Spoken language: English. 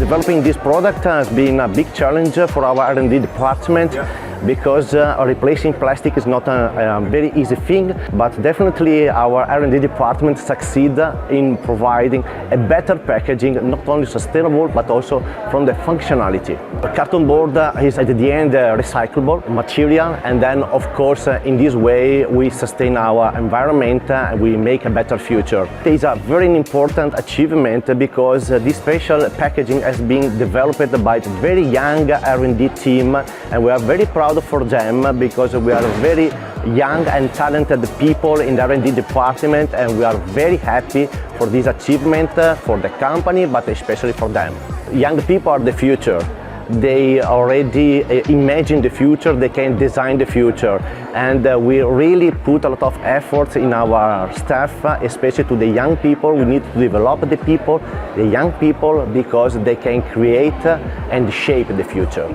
Developing this product has been a big challenge for our R&D department. Because replacing plastic is not a very easy thing, but definitely our R&D department succeed in providing a better packaging, not only sustainable but also from the functionality. The carton board is at the end a recyclable material, and then of course in this way we sustain our environment and we make a better future. It is a very important achievement because this special packaging has been developed by a very young R&D team, and we are very proud for them because we are very young and talented people in the R&D department, and we are very happy for this achievement for the company, but especially for them. Young people are the future. They already imagine the future, they can design the future, and we really put a lot of effort in our staff, especially to the young people. We need to develop the young people, because they can create and shape the future.